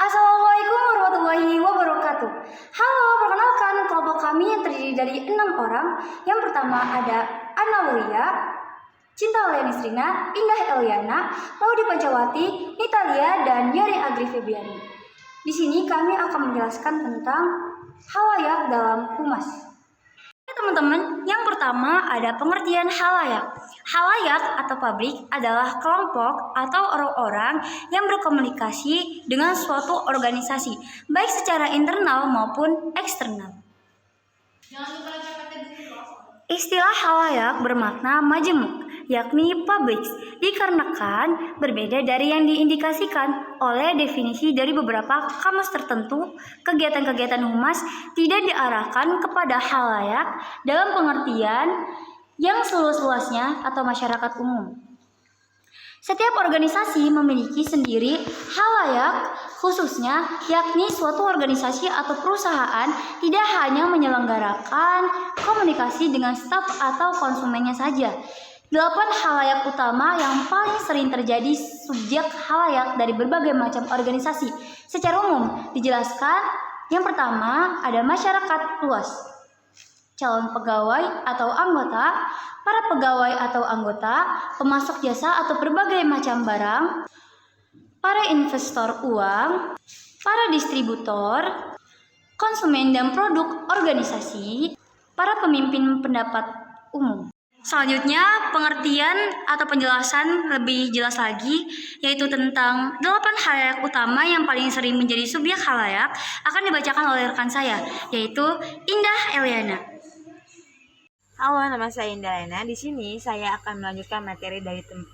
Assalamualaikum warahmatullahi wabarakatuh. Halo, perkenalkan kelompok kami yang terdiri dari 6 orang. Yang pertama ada Anna Wulia, Cinta Leni Srina, Indah Eliana, Laudi Pancawati, Nitalia, dan Yori Agri Febiani. Di sini kami akan menjelaskan tentang halayak dalam humas. Teman-teman, yang pertama ada pengertian halayak. Halayak atau publik adalah kelompok atau orang-orang yang berkomunikasi dengan suatu organisasi, baik secara internal maupun eksternal. Istilah halayak bermakna majemuk, yakni public, dikarenakan berbeda dari yang diindikasikan oleh definisi dari beberapa kamus tertentu. Kegiatan-kegiatan humas tidak diarahkan kepada halayak dalam pengertian yang seluas-luasnya atau masyarakat umum. Setiap organisasi memiliki sendiri halayak khususnya, yakni suatu organisasi atau perusahaan tidak hanya menyelenggarakan komunikasi dengan staf atau konsumennya saja. 8 halayak utama yang paling sering terjadi subjek halayak dari berbagai macam organisasi. Secara umum dijelaskan, yang pertama ada masyarakat luas, calon pegawai atau anggota, para pegawai atau anggota, pemasok jasa atau berbagai macam barang, para investor uang, para distributor, konsumen dan produk organisasi, para pemimpin pendapat umum. Selanjutnya, pengertian atau penjelasan lebih jelas lagi, yaitu tentang 8 halayak utama yang paling sering menjadi subjek halayak akan dibacakan oleh rekan saya, yaitu Indah Eliana. Halo, nama saya Indah Eliana. Di sini saya akan melanjutkan materi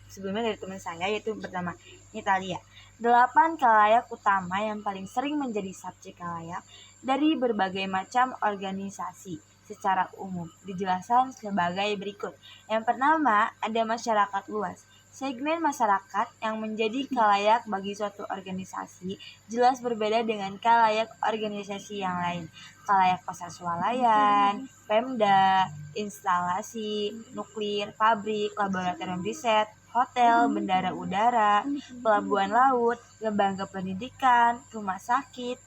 sebelumnya dari teman saya, yaitu pertama Nitalia. 8 halayak utama yang paling sering menjadi subjek halayak dari berbagai macam organisasi secara umum dijelaskan sebagai berikut. Yang pertama ada masyarakat luas. Segmen masyarakat yang menjadi khalayak bagi suatu organisasi jelas berbeda dengan khalayak organisasi yang lain. Khalayak pasar swalayan, Pemda, instalasi, nuklir, pabrik, laboratorium riset, hotel, bandara udara, pelabuhan laut, lembaga pendidikan, rumah sakit,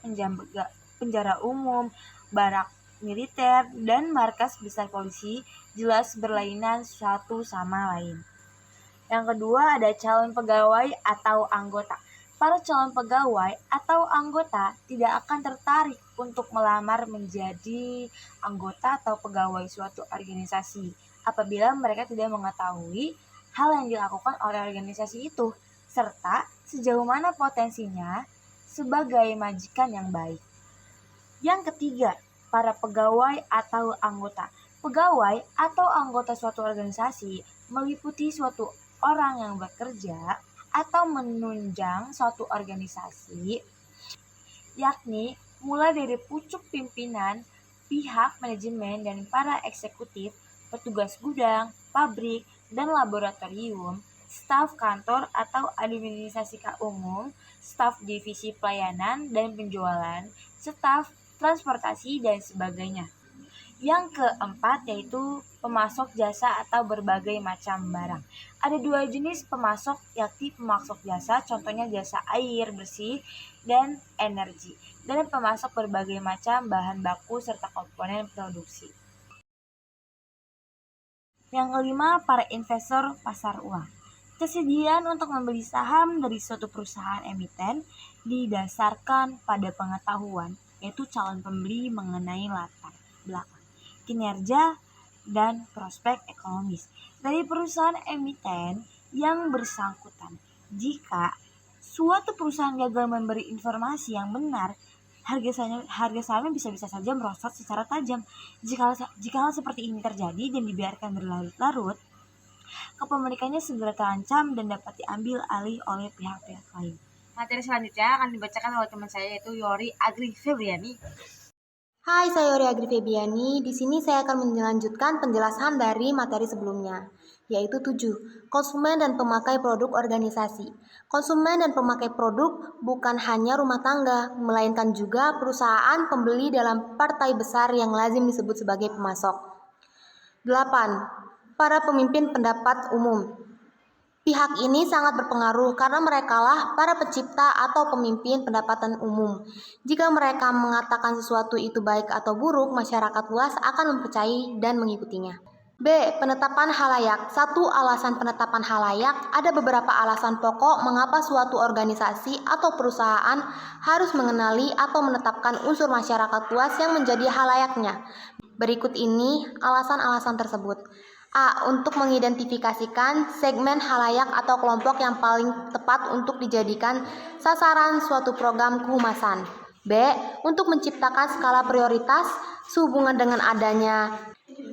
penjara umum, barak militer, dan markas besar polisi jelas berlainan satu sama lain. Yang kedua ada calon pegawai atau anggota. Para calon pegawai atau anggota tidak akan tertarik untuk melamar menjadi anggota atau pegawai suatu organisasi apabila mereka tidak mengetahui hal yang dilakukan oleh organisasi itu, serta sejauh mana potensinya sebagai majikan yang baik. Yang ketiga, para pegawai atau anggota. Pegawai atau anggota suatu organisasi meliputi suatu orang yang bekerja atau menunjang suatu organisasi, yakni mulai dari pucuk pimpinan, pihak manajemen dan para eksekutif, petugas gudang, pabrik, dan laboratorium, staf kantor atau administrasi umum, staf divisi pelayanan dan penjualan, staf transportasi, dan sebagainya. Yang keempat yaitu pemasok jasa atau berbagai macam barang. Ada 2 jenis pemasok, yakni pemasok jasa, contohnya jasa air bersih dan energi, dan pemasok berbagai macam bahan baku serta komponen produksi. Yang kelima, para investor pasar uang. Kesediaan untuk membeli saham dari suatu perusahaan emiten didasarkan pada pengetahuan, yaitu calon pembeli mengenai latar belakang, kinerja, dan prospek ekonomis dari perusahaan emiten yang bersangkutan. Jika suatu perusahaan gagal memberi informasi yang benar, harga sahamnya bisa saja merosot secara tajam. Jika hal seperti ini terjadi dan dibiarkan berlarut-larut, kepemilikannya segera terancam dan dapat diambil alih oleh pihak-pihak lain. Materi selanjutnya akan dibacakan oleh teman saya, yaitu Yori Agri Febiani. Hai, saya Yori Agri Febiani. Di sini saya akan melanjutkan penjelasan dari materi sebelumnya, yaitu 7. Konsumen dan pemakai produk organisasi. Konsumen dan pemakai produk bukan hanya rumah tangga, melainkan juga perusahaan pembeli dalam partai besar yang lazim disebut sebagai pemasok. 8. Para pemimpin pendapat umum. Pihak ini sangat berpengaruh karena merekalah para pencipta atau pemimpin pendapatan umum. Jika mereka mengatakan sesuatu itu baik atau buruk, masyarakat luas akan mempercayai dan mengikutinya. B. Penetapan halayak. Satu, alasan penetapan halayak. Ada beberapa alasan pokok mengapa suatu organisasi atau perusahaan harus mengenali atau menetapkan unsur masyarakat luas yang menjadi halayaknya. Berikut ini alasan-alasan tersebut. A. Untuk mengidentifikasikan segmen halayak atau kelompok yang paling tepat untuk dijadikan sasaran suatu program kehumasan. B. Untuk menciptakan skala prioritas sehubungan dengan adanya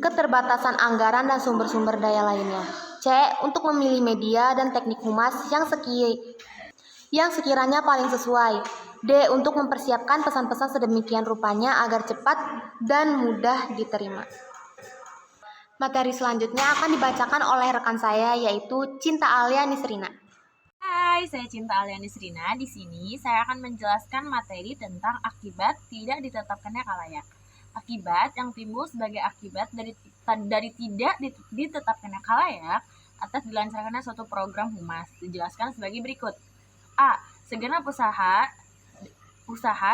keterbatasan anggaran dan sumber-sumber daya lainnya. C. Untuk memilih media dan teknik humas yang sekiranya paling sesuai. D. Untuk mempersiapkan pesan-pesan sedemikian rupanya agar cepat dan mudah diterima. Materi selanjutnya akan dibacakan oleh rekan saya, yaitu Cinta Alia Nisrina. Hai, saya Cinta Alia Nisrina. Di sini saya akan menjelaskan materi tentang akibat tidak ditetapkannya khalayak. Akibat yang timbul sebagai akibat dari tidak ditetapkannya khalayak atas dilancarkannya suatu program humas dijelaskan sebagai berikut. A. Segenap usaha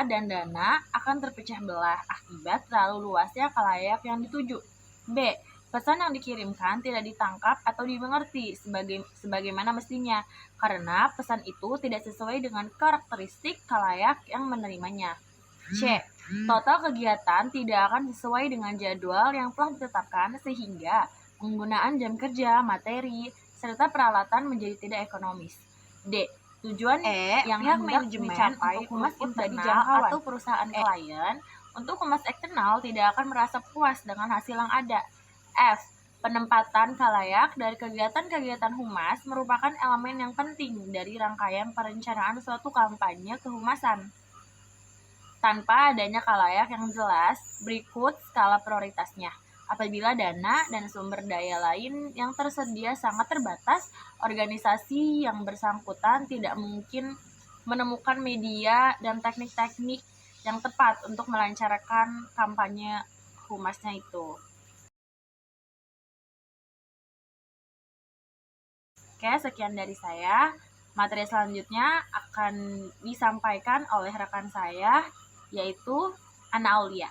dan dana akan terpecah belah akibat terlalu luasnya khalayak yang dituju. B. Pesan yang dikirimkan tidak ditangkap atau dimengerti sebagaimana mestinya karena pesan itu tidak sesuai dengan karakteristik khalayak yang menerimanya. C. Total kegiatan tidak akan sesuai dengan jadwal yang telah ditetapkan sehingga penggunaan jam kerja, materi, serta peralatan menjadi tidak ekonomis. D. Tujuan yang hendak dicapai humas internal atau perusahaan klien untuk humas eksternal tidak akan merasa puas dengan hasil yang ada. F. Penempatan khalayak dari kegiatan-kegiatan humas merupakan elemen yang penting dari rangkaian perencanaan suatu kampanye kehumasan. Tanpa adanya khalayak yang jelas, berikut skala prioritasnya. Apabila dana dan sumber daya lain yang tersedia sangat terbatas, organisasi yang bersangkutan tidak mungkin menemukan media dan teknik-teknik yang tepat untuk melancarkan kampanye humasnya itu. Oke, sekian dari saya. Materi selanjutnya akan disampaikan oleh rekan saya, yaitu Ana Aulia.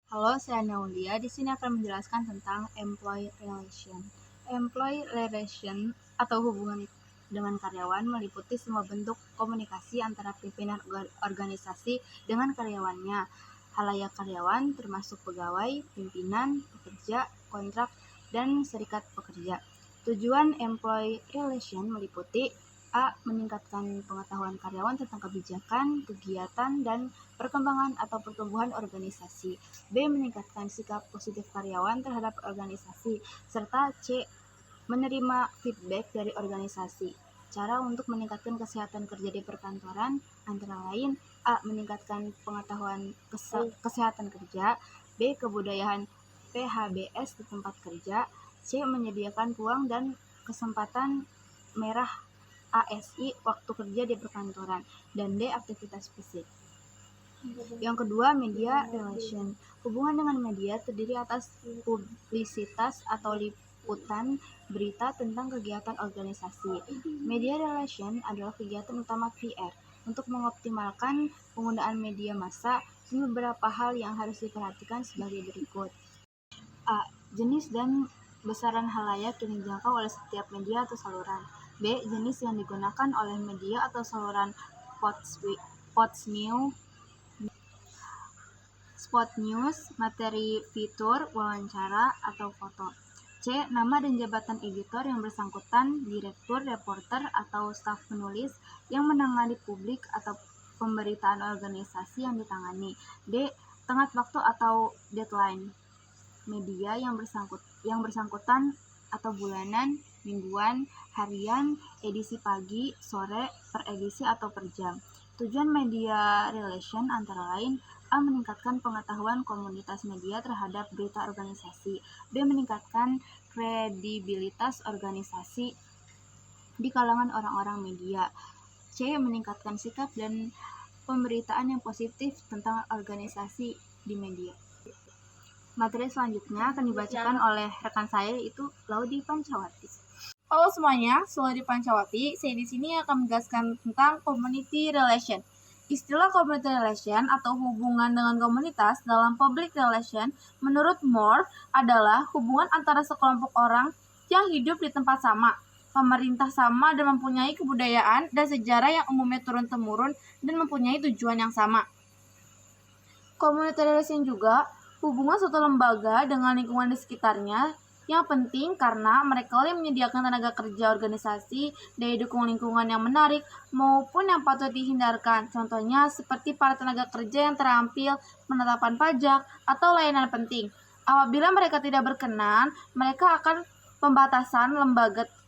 Halo, saya Ana Aulia. Di sini akan menjelaskan tentang employee relation. Employee relation atau hubungan dengan karyawan meliputi semua bentuk komunikasi antara pimpinan organisasi dengan karyawannya. Halayak karyawan termasuk pegawai, pimpinan, pekerja, kontrak, dan serikat pekerja. Tujuan employee relation meliputi A. Meningkatkan pengetahuan karyawan tentang kebijakan, kegiatan, dan perkembangan atau pertumbuhan organisasi. B. Meningkatkan sikap positif karyawan terhadap organisasi. Serta C. Menerima feedback dari organisasi. Cara untuk meningkatkan kesehatan kerja di perkantoran antara lain A. Meningkatkan pengetahuan kesehatan kerja. B. Kebudayaan PHBS di tempat kerja. C. Menyediakan peluang dan kesempatan merah ASI waktu kerja di perkantoran. Dan D. Aktivitas fisik. Yang kedua, media relation. Hubungan dengan media terdiri atas publisitas atau liputan berita tentang kegiatan organisasi. Media relation adalah kegiatan utama PR. Untuk mengoptimalkan penggunaan media massa, beberapa hal yang harus diperhatikan sebagai berikut. A. Jenis dan besaran halayak yang dijangkau oleh setiap media atau saluran. B. Jenis yang digunakan oleh media atau saluran spot news, materi fitur, wawancara, atau foto. C. Nama dan jabatan editor yang bersangkutan, direktur, reporter, atau staf penulis yang menangani publik atau pemberitaan organisasi yang ditangani. D. Tenggat waktu atau deadline media yang bersangkutan atau bulanan, mingguan, harian, edisi pagi, sore, per edisi atau per jam. Tujuan media relation antara lain A. Meningkatkan pengetahuan komunitas media terhadap berita organisasi. B. Meningkatkan kredibilitas organisasi di kalangan orang-orang media. C. Meningkatkan sikap dan pemberitaan yang positif tentang organisasi di media. Materi selanjutnya akan dibacakan oleh rekan saya, yaitu Laudi Pancawati. Halo semuanya, Suladi Pancawati. Saya di sini akan menjelaskan tentang community relation. Istilah community relation atau hubungan dengan komunitas dalam public relation menurut Moore adalah hubungan antara sekelompok orang yang hidup di tempat sama, pemerintah sama dan mempunyai kebudayaan dan sejarah yang umumnya turun-temurun dan mempunyai tujuan yang sama. Community relation juga hubungan suatu lembaga dengan lingkungan di sekitarnya yang penting karena mereka yang menyediakan tenaga kerja organisasi, daya dukung lingkungan yang menarik, maupun yang patut dihindarkan. Contohnya seperti para tenaga kerja yang terampil, penetapan pajak, atau layanan penting. Apabila mereka tidak berkenan, mereka akan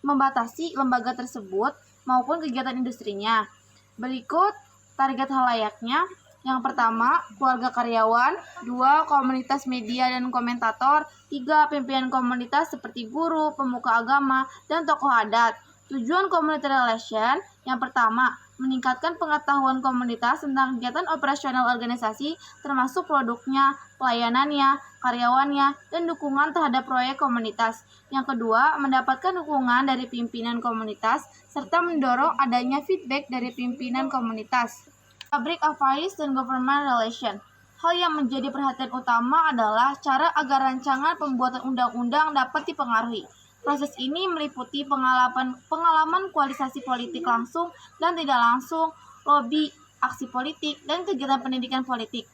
membatasi lembaga tersebut maupun kegiatan industrinya. Berikut target halayaknya. Yang pertama, keluarga karyawan. 2, komunitas media dan komentator. 3, pimpinan komunitas seperti guru, pemuka agama, dan tokoh adat. Tujuan community relation yang pertama, meningkatkan pengetahuan komunitas tentang kegiatan operasional organisasi termasuk produknya, pelayanannya, karyawannya, dan dukungan terhadap proyek komunitas. Yang kedua, mendapatkan dukungan dari pimpinan komunitas serta mendorong adanya feedback dari pimpinan komunitas. Public Affairs dan Government Relation. Hal yang menjadi perhatian utama adalah cara agar rancangan pembuatan undang-undang dapat dipengaruhi. Proses ini meliputi pengalaman kualitasasi politik langsung dan tidak langsung, lobby, aksi politik, dan kegiatan pendidikan politik.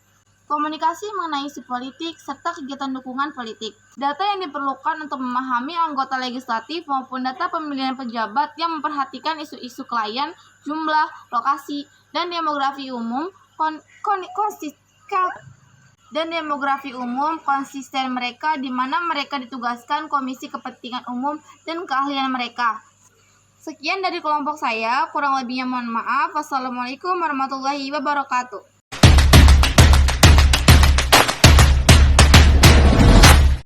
Komunikasi mengenai isu politik, serta kegiatan dukungan politik. Data yang diperlukan untuk memahami anggota legislatif maupun data pemilihan pejabat yang memperhatikan isu-isu klien, jumlah, lokasi, dan demografi umum, konsisten mereka di mana mereka ditugaskan komisi kepentingan umum dan keahlian mereka. Sekian dari kelompok saya, kurang lebihnya mohon maaf. Wassalamualaikum warahmatullahi wabarakatuh.